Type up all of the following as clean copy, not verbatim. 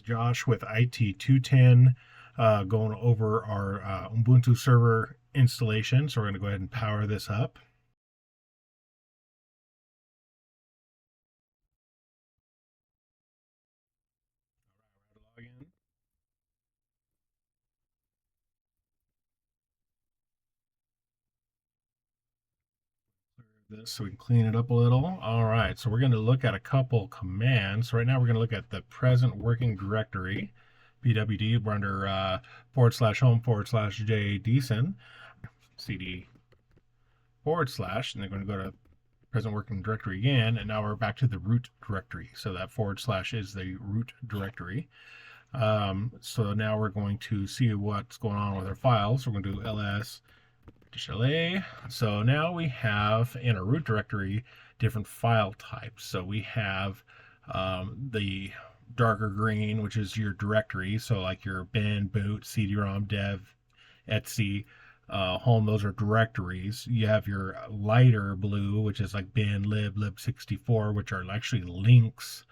Josh with IT210 going over our Ubuntu server installation. So we're going to go ahead and power this up. Log in. This so we can clean it up a little. All right, so we're going to look at a couple commands. So right now we're going to look at the present working directory, pwd. We're under /home/j Deason, cd /, and they're going to go to present working directory again, and now we're back to the root directory. So that / is the root directory. So now we're going to see what's going on with our files. We're going to do ls -a. So now we have in our root directory different file types. So we have the darker green, which is your directory. So like your bin, boot, cd-rom, dev, etc, home, those are directories. You have your lighter blue, which is like bin, lib64, which are actually links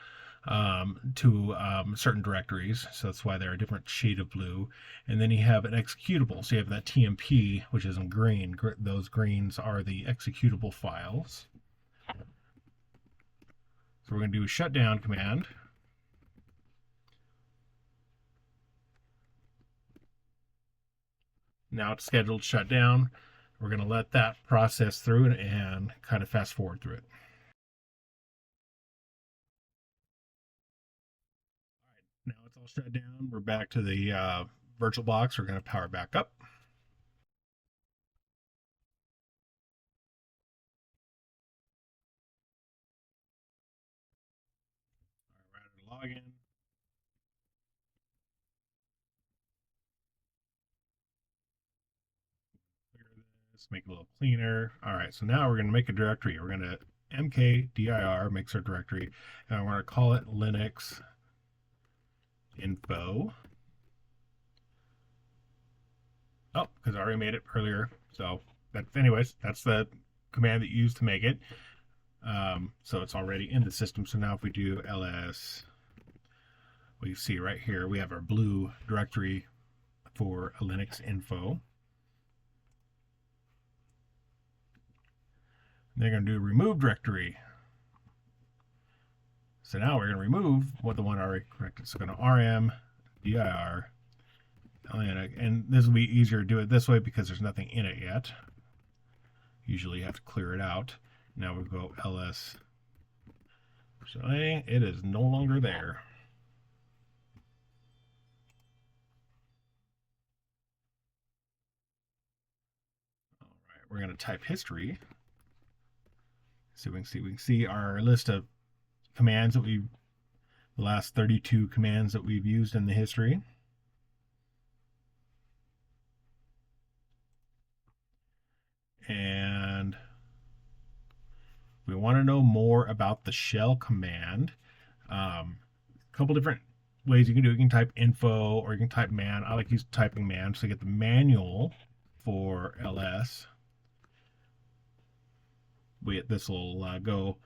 to certain directories. So that's why they're a different shade of blue. And then you have an executable. So you have that TMP, which is in green. Those greens are the executable files. So we're going to do a shutdown command. Now it's scheduled shutdown. We're going to let that process through and kind of fast forward through it. All right, now it's all shut down. We're back to the VirtualBox. We're going to power back up. All right, we're going to log in. Make it a little cleaner. All right, so now we're going to make a directory. We're going to mkdir makes our directory, and we're going to call it Linux info. Oh, because I already made it earlier. So anyways, that's the command that you use to make it. So it's already in the system. So now if we do ls, what you see right here, we have our blue directory for Linux info. They're going to do remove directory. So now we're going to remove what the one already corrected. So we're going to rm dir, and this will be easier to do it this way because there's nothing in it yet. Usually you have to clear it out. Now we go ls. So it is no longer there. All right, we're going to type history. So we can see our list of commands that the last 32 commands that we've used in the history. And we want to know more about the shell command. A couple different ways you can do it. You can type info or you can type man. I like typing man, so you get the manual for ls. This will go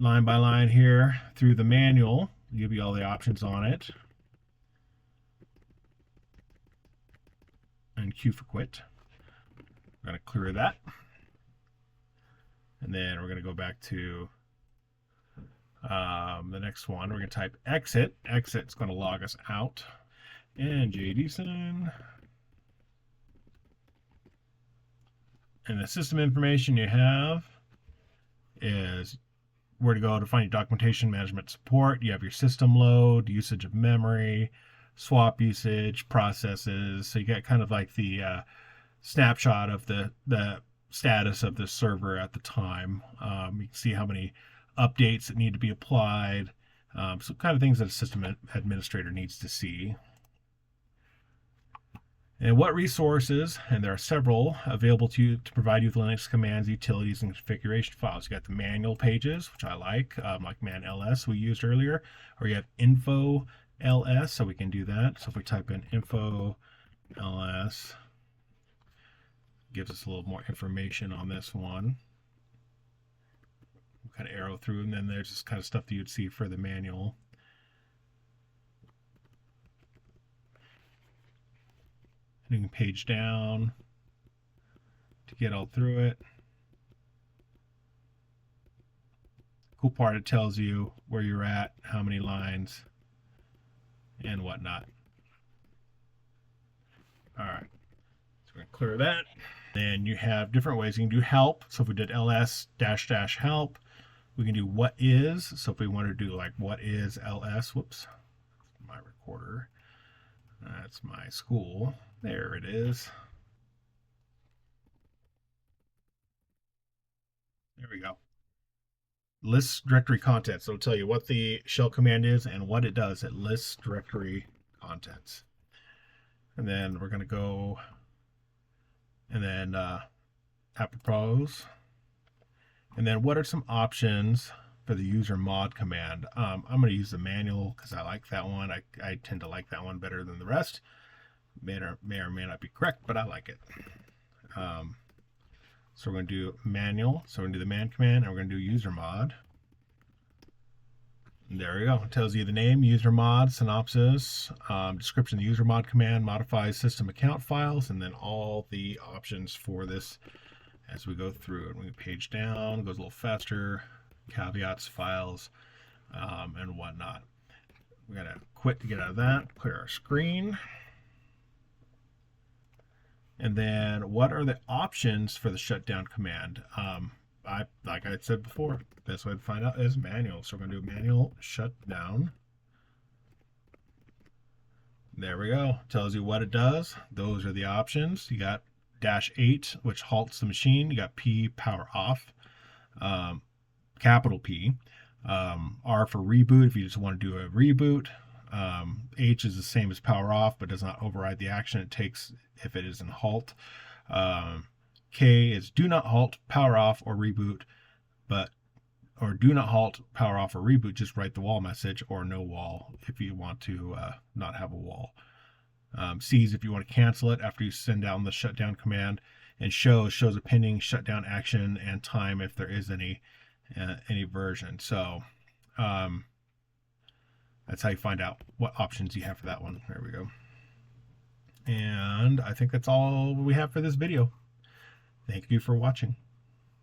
line by line here through the manual, give you all the options on it. And Q for quit. We're going to clear that. And then we're going to go back to the next one. We're going to type exit. Exit's going to log us out. And Deason. And the system information you have is where to go to find your documentation management support. You have your system load, usage of memory, swap usage, processes. So you get kind of like the snapshot of the status of the server at the time. You can see how many updates that need to be applied. So kind of things that a system administrator needs to see. And what resources, and there are several available to you to provide you with Linux commands, utilities, and configuration files. You got the manual pages, which I like man ls we used earlier, or you have info ls, so we can do that. So if we type in info ls, it gives us a little more information on this one. We'll kind of arrow through, and then there's this kind of stuff that you'd see for the manual. And you can page down to get all through it. Cool part, it tells you where you're at, how many lines, and whatnot. All right, so we're going to clear that. Then you have different ways. You can do help. So if we did ls dash dash help, we can do what is. So if we want to do like what is ls, whoops, my recorder. That's my school. There it is. There we go. Lists directory contents. So it'll tell you what the shell command is and what it does. It lists directory contents. And then we're going to go and then apropos. And then what are some options for the user mod command? I'm going to use the manual because I like that one. I tend to like that one better than the rest. May or may not be correct, but I like it. So we're going to do manual. So we're going to do the man command, and we're going to do user mod. And there we go. It tells you the name, user mod, synopsis, description of the user mod command, modifies system account files, and then all the options for this as we go through it. We page down, goes a little faster, caveats, files, and whatnot. We're going to quit to get out of that, clear our screen. And then what are the options for the shutdown command? Like I said before, best way to find out is manual. So we're going to do manual shutdown. There we go. Tells you what it does. Those are the options. You got -8, which halts the machine. You got P, power off. Capital P. R for reboot if you just want to do a reboot. H is the same as power off but does not override the action it takes if it is in halt. K is do not halt, power off, or reboot, or do not halt, power off, or reboot, just write the wall message, or no wall if you want to not have a wall. C is if you want to cancel it after you send down the shutdown command, and shows a pending shutdown action and time if there is any version. So that's how you find out what options you have for that one. There we go. And I think that's all we have for this video. Thank you for watching.